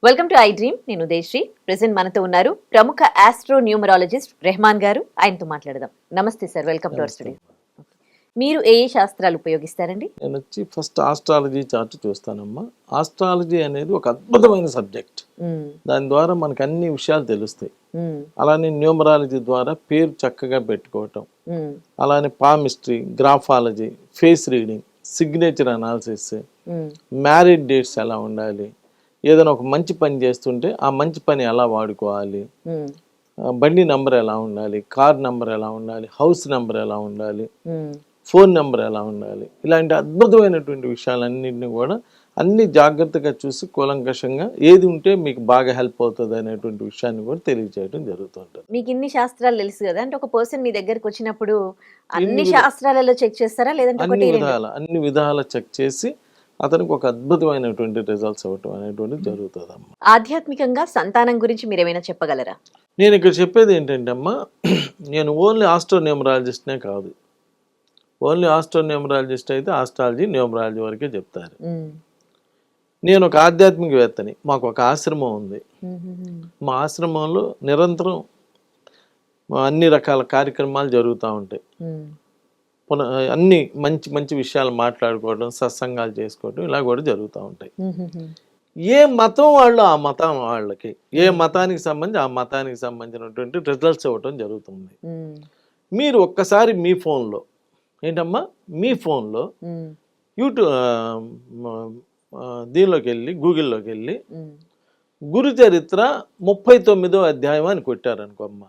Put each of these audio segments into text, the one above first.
Welcome to I dream. నేను Udayasri. Present మనతో ఉన్నారు ప్రముఖ ఆస్ట్రో న్యూమరాలజిస్ట్ రెహమాన్ గారు. ఆయనతో మాట్లాడదాం. నమస్తే sir, welcome to our studio. మీరు ఏ శాస్త్రాలు ఉపయోగిస్తారండి? నేను వచ్చి ఫస్ట్ ఆస్ట్రాలజీ చార్ట్ చూస్తానమ్మా. ఆస్ట్రాలజీ అనేది ఒక అద్భుతమైన సబ్జెక్ట్. దాని ద్వారా మనకు అన్ని విషయాలు తెలుస్తాయి. అలానే న్యూమరాలజీ ద్వారా పేరు చక్కగా పెట్టుకోవటం, అలానే palmistry, graphology, face reading, signature analysis, marriage dates ఎలా ఉండాలి, ఏదైనా ఒక మంచి పని చేస్తుంటే ఆ మంచి పని ఎలా వాడుకోవాలి, బండి నంబర్ ఎలా ఉండాలి, కార్ నంబర్ ఎలా ఉండాలి, హౌస్ నంబర్ ఎలా ఉండాలి, ఫోన్ నెంబర్ ఎలా ఉండాలి, ఇలాంటి అద్భుతమైనటువంటి విషయాలన్నింటినీ కూడా అన్ని జాగ్రత్తగా చూసి కూలంకషంగా ఏది ఉంటే మీకు బాగా హెల్ప్ అవుతుంది అనేటువంటి విషయాన్ని కూడా తెలియజేయడం జరుగుతుంటుంది. మీకు ఇన్ని శాస్త్రాలు తెలుసు కదా, అంటే ఒక పర్సన్ మీ దగ్గరకు వచ్చినప్పుడు అన్ని శాస్త్రాలలో చెక్ చేస్తారా, లేదంటే అన్ని విధాల చెక్ చేసి అతనికి ఒక అద్భుతమైనటువంటి రిజల్ట్స్ ఇవ్వటం అనేటువంటి జరుగుతుంది అమ్మా. ఆధ్యాత్మికంగా సంతానం గురించి మీరు ఏమైనా చెప్పగలరా? నేను ఇక్కడ చెప్పేది ఏంటంటే అమ్మా, నేను ఓన్లీ ఆస్ట్రో న్యూమరాలజిస్ట్నే కాదు. ఓన్లీ ఆస్ట్రో న్యూమరాలజిస్ట్ అయితే ఆస్ట్రాలజీ న్యూమరాలజీ వరకే చెప్తారు. నేను ఒక ఆధ్యాత్మికవేత్తని. మాకు ఒక ఆశ్రమం ఉంది. మా ఆశ్రమంలో నిరంతరం అన్ని రకాల కార్యక్రమాలు జరుగుతూ ఉంటాయి. అన్ని మంచి మంచి విషయాలు మాట్లాడుకోవడం, సత్సంగాలు చేసుకోవడం ఇలా కూడా జరుగుతూ ఉంటాయి. ఏ మతం వాళ్ళు ఆ మతం వాళ్ళకి, ఏ మతానికి సంబంధించి ఆ మతానికి సంబంధించినటువంటి రిజల్ట్స్ ఇవ్వటం జరుగుతుంది. మీరు ఒక్కసారి మీ ఫోన్లో ఏంటమ్మా, మీ ఫోన్లో యూట్యూబ్ దీనిలోకి వెళ్ళి, గూగుల్లోకి వెళ్ళి గురు చరిత్ర 39వ అధ్యాయం అని కొట్టారనుకోమ్మా.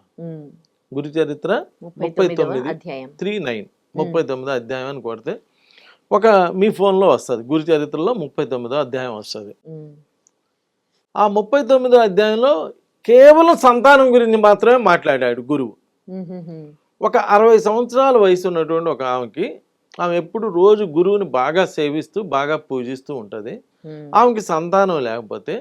గురు చరిత్ర 39 39వ అధ్యాయం అని కొడితే మీ ఫోన్లో వస్తుంది. గురు చరిత్రలో 39వ అధ్యాయం వస్తుంది. ఆ 39వ అధ్యాయంలో కేవలం సంతానం గురించి మాత్రమే మాట్లాడాడు గురువు. ఒక 60 సంవత్సరాల వయసు ఉన్నటువంటి ఒక ఆమెకి, ఆమె ఎప్పుడు రోజు గురువుని బాగా సేవిస్తూ బాగా పూజిస్తూ ఉంటుంది. ఆమెకి సంతానం లేకపోతే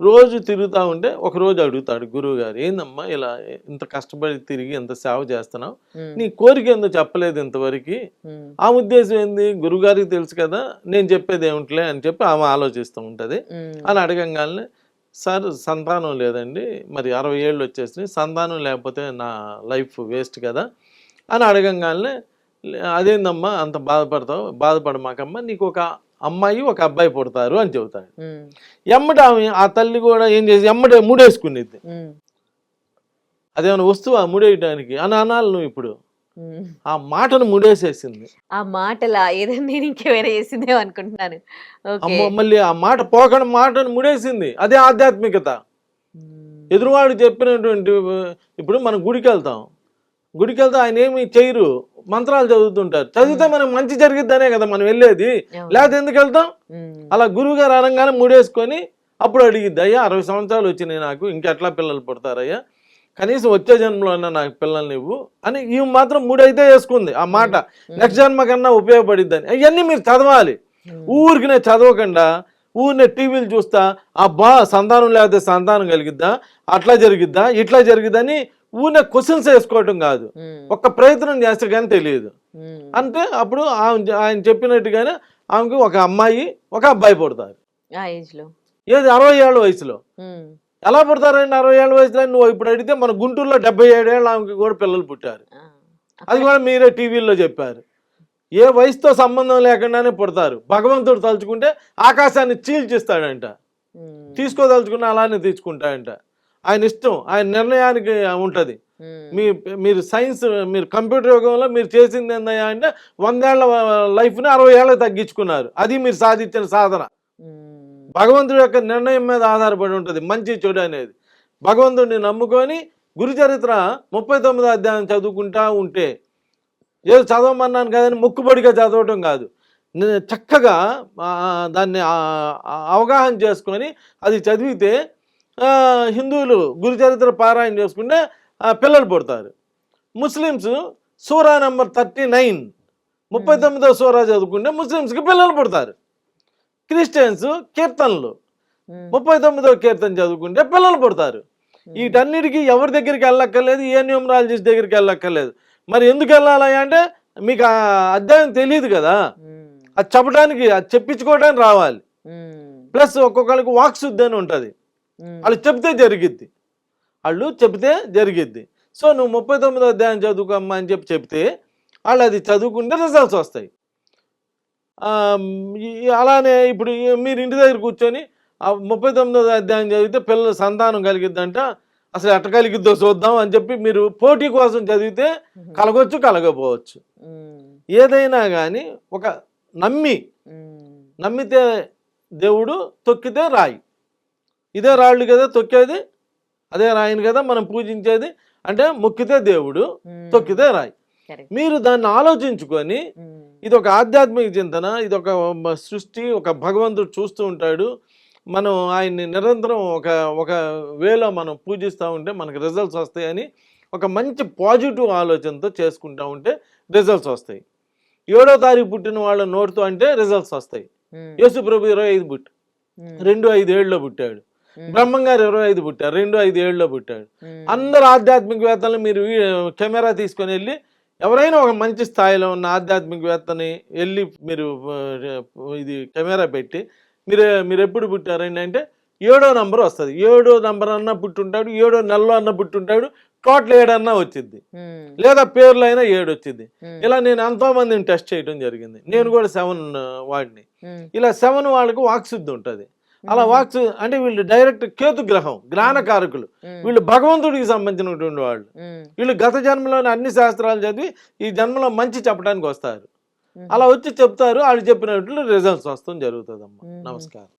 రోజు తిరుగుతూ ఉంటే ఒకరోజు అడుగుతాడు గురువు గారు, ఏందమ్మా ఇలా ఇంత కష్టపడి తిరిగి ఇంత సేవ చేస్తున్నావు, నీ కోరిక ఏందో చెప్పలేదు ఇంతవరకు. ఆ ఉద్దేశం ఏంది, గురువుగారికి తెలుసు కదా, నేను చెప్పేది ఏమిట్లే అని చెప్పి ఆమె ఆలోచిస్తూ ఉంటుంది. అని అడగంగానే, సార్ సంతానం లేదండి, మరి 60 ఏళ్ళు వచ్చేసినాయి, సంతానం లేకపోతే నా లైఫ్ వేస్ట్ కదా అని అడగంగానే, అదేందమ్మా అంత బాధపడమాకమ్మా, నీకు ఒక అమ్మాయి ఒక అబ్బాయి పుడతారు అని చెబుతాడు. ఎమ్మట ఆ తల్లి కూడా ఏం చేసి ఎమ్మటే ముడేసుకునేది. అదేమైనా వస్తువా ముడేయడానికి అని అనాలి నువ్వు. ఇప్పుడు ఆ మాటను ముడేసేసింది. ఆ మాటలా ఏదైనా నేను ఇంకేమైనా చేసిందే అనుకుంటున్నాను. అమ్మ మళ్ళీ ఆ మాట పోకడ మాటను ముడేసింది. అదే ఆధ్యాత్మికత. ఎదురువాడు చెప్పినటువంటి, ఇప్పుడు మనం గుడికి వెళ్తాం ఆయన ఏమి చేయరు, మంత్రాలు చదువుతుంటారు. చదివితే మనకు మంచి జరిగిద్దనే కదా మనం వెళ్ళేది, లేకపోతే ఎందుకు వెళ్తాం? అలా గురువు గారు అనగానే ముడేసుకొని అప్పుడు అడిగిద్ది, అయ్యా 60 సంవత్సరాలు వచ్చినాయి నాకు, ఇంకెట్లా పిల్లలు పుడతారయ్యా, కనీసం వచ్చే జన్మలో అన్నా నాకు పిల్లల్ని ఇవ్వు అని ఇవి మాత్రం మూడైతే వేసుకుంది. ఆ మాట నెక్స్ట్ జన్మ కన్నా ఉపయోగపడిద్దని. అవన్నీ మీరు చదవాలి. ఊరికి చదవకుండా ఊరినే టీవీలు చూస్తా, అబ్బా సంతానం లేకపోతే సంతానం కలిగిద్దా, అట్లా జరిగిద్దా, ఇట్లా జరిగిద్దని ఊరినే క్వశ్చన్స్ వేసుకోవటం కాదు, ఒక్క ప్రయత్నం చేస్తే కానీ తెలియదు. అంటే అప్పుడు ఆయన చెప్పినట్టుగానే ఆమెకి ఒక అమ్మాయి ఒక అబ్బాయి పుడతారు. ఏది 60 ఏళ్ళ వయసులో. ఎలా పుడతారండి 60 ఏళ్ళ వయసులో? నువ్వు ఇప్పుడు అడిగితే మన గుంటూరులో 77 ఏళ్ళ ఆమెకి కూడా పిల్లలు పుట్టారు. అది కూడా మీరే టీవీల్లో చెప్పారు. ఏ వయసుతో సంబంధం లేకుండానే పుడతారు. భగవంతుడు తలుచుకుంటే ఆకాశాన్ని చీల్చిస్తాడంట, తీసుకోదలుచుకున్న అలానే తీసుకుంటాడంట. ఆయన ఇష్టం, ఆయన నిర్ణయానికి ఉంటుంది. మీరు సైన్స్, మీరు కంప్యూటర్ యుగంలో మీరు చేసింది ఏందయ్యా అంటే 100 ఏళ్ల లైఫ్ని 60 ఏళ్ళకి తగ్గించుకున్నారు. అది మీరు సాధించిన సాధన. భగవంతుడి యొక్క నిర్ణయం మీద ఆధారపడి ఉంటుంది మంచి చెడు అనేది. భగవంతుడిని నమ్ముకొని గురు చరిత్ర 39వ అధ్యాయం చదువుకుంటా ఉంటే, ఏదో చదవమన్నాను కదని మొక్కుబడిగా చదవటం కాదు, చక్కగా దాన్ని అవగాహన చేసుకొని అది చదివితే హిందువులు గురు చరిత్ర పారాయణ చేసుకుంటే పిల్లలు పుడతారు. ముస్లిమ్స్ సూరా నెంబర్ 39 39వ సూరా చదువుకుంటే ముస్లిమ్స్కి పిల్లలు పుడతారు. క్రిస్టియన్స్ కీర్తనలు 39వ కీర్తన చదువుకుంటే పిల్లలు పుడతారు. వీటన్నిటికీ ఎవరి దగ్గరికి వెళ్ళక్కర్లేదు, ఏ న్యూమరాలజిస్ట్ దగ్గరికి వెళ్ళక్కర్లేదు. మరి ఎందుకు వెళ్ళాలి అంటే మీకు ఆ అధ్యాయం తెలియదు కదా, అది చెప్పడానికి, అది చెప్పించుకోవడానికి రావాలి. ప్లస్ ఒక్కొక్కరికి వాక్శుద్ధి అని ఉంటుంది. వాళ్ళు చెప్తే జరిగిద్ది, వాళ్ళు చెప్తే జరిగిద్ది. సో నువ్వు 39వ అధ్యాయం చదువుకోమ్మా అని చెప్తే వాళ్ళు అది చదువుకుంటే రిజల్ట్స్ వస్తాయి. అలానే ఇప్పుడు మీరు ఇంటి దగ్గర కూర్చొని 39వ అధ్యాయం చదివితే పిల్లలు సంతానం కలిగిద్దంట, అసలు ఎట్ట కలిగిద్దో చూద్దాం అని చెప్పి మీరు పోటీ కోసం చదివితే కలగొచ్చు, కలగపోవచ్చు. ఏదైనా కానీ ఒక నమ్మితే దేవుడు, తొక్కితే రాయి. ఇదే రాళ్ళు కదా తొక్కేది, అదే రాయిని కదా మనం పూజించేది. అంటే మొక్కితే దేవుడు, తొక్కితే రాయి. మీరు దాన్ని ఆలోచించుకొని ఇది ఒక ఆధ్యాత్మిక చింతన, ఇది ఒక సృష్టి, ఒక భగవంతుడు చూస్తూ ఉంటాడు. మనం ఆయన్ని నిరంతరం ఒక వేలో మనం పూజిస్తూ ఉంటే మనకు రిజల్ట్స్ వస్తాయని ఒక మంచి పాజిటివ్ ఆలోచనతో చేసుకుంటూ ఉంటే రిజల్ట్స్ వస్తాయి. 7వ తారీఖు పుట్టిన వాళ్ళ నోటితో అంటే రిజల్ట్స్ వస్తాయి. యేసు ప్రభు 25 పుట్టాడు, 2-5 ఏళ్ళలో పుట్టాడు. బ్రహ్మంగారు 25 పుట్టారు, 2-5 ఏళ్ళలో పుట్టాడు. అందరు ఆధ్యాత్మికవేత్తలు మీరు కెమెరా తీసుకొని వెళ్ళి ఎవరైనా ఒక మంచి స్థాయిలో ఉన్న ఆధ్యాత్మికవేత్తని వెళ్ళి మీరు ఇది కెమెరా పెట్టి మీరు ఎప్పుడు పుట్టారండి అంటే 7వ నంబర్ వస్తుంది. 7వ నంబర్ అన్నా పుట్టుంటాడు, 7వ నెలలో అన్నా పుట్టుంటాడు, టోటల్ 7 అన్నా వచ్చింది, లేదా పేర్లు అయినా 7 వచ్చింది. ఇలా నేను ఎంతో మందిని టెస్ట్ చేయడం జరిగింది. నేను కూడా 7 వాడిని. ఇలా 7 వాళ్ళకి వాక్శుద్ధి ఉంటుంది. అలా వాక్స్ అంటే వీళ్ళు డైరెక్ట్ కేతు గ్రహం, జ్ఞానకారకులు. వీళ్ళు భగవంతుడికి సంబంధించినటువంటి వాళ్ళు. వీళ్ళు గత జన్మలోని అన్ని శాస్త్రాలు చదివి ఈ జన్మలో మంచి చెప్పడానికి వస్తారు. అలా వచ్చి చెప్తారు, వాళ్ళు చెప్పినట్లు రిజల్ట్స్ వస్తాం జరుగుతుందమ్మా. నమస్కారం.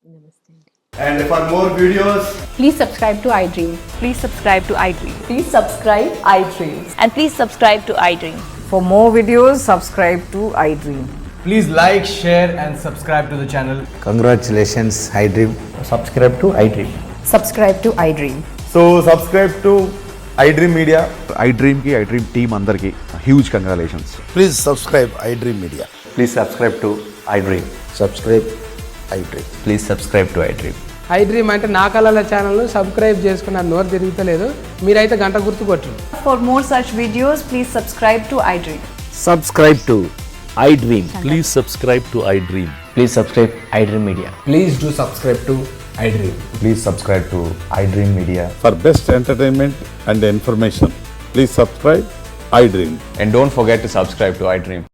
And for more videos, Please subscribe to iDream. Please subscribe to iDream. Please subscribe iDream. And please subscribe to iDream. For more videos, subscribe to iDream. please like, share and subscribe to the channel. Congratulations, iDream. Subscribe to iDream. Subscribe to iDream. So subscribe to iDream Media. iDream team andarki huge congratulations. Please subscribe iDream Media. Please subscribe to iDream. Subscribe iDream. Please subscribe to iDream. iDream అంటే నా కళల ఛానల్ను subscribe చేసుకున్న నోరు తిరుగుతలేదు, మీరైతే గంట గుర్తు కొట్టండి. For more such videos, please subscribe to iDream. Subscribe to iDream. Please subscribe to iDream. Please subscribe iDream Media. Please do subscribe to iDream. Please subscribe to iDream Media. For best entertainment and information, please subscribe iDream. And don't forget to subscribe to iDream.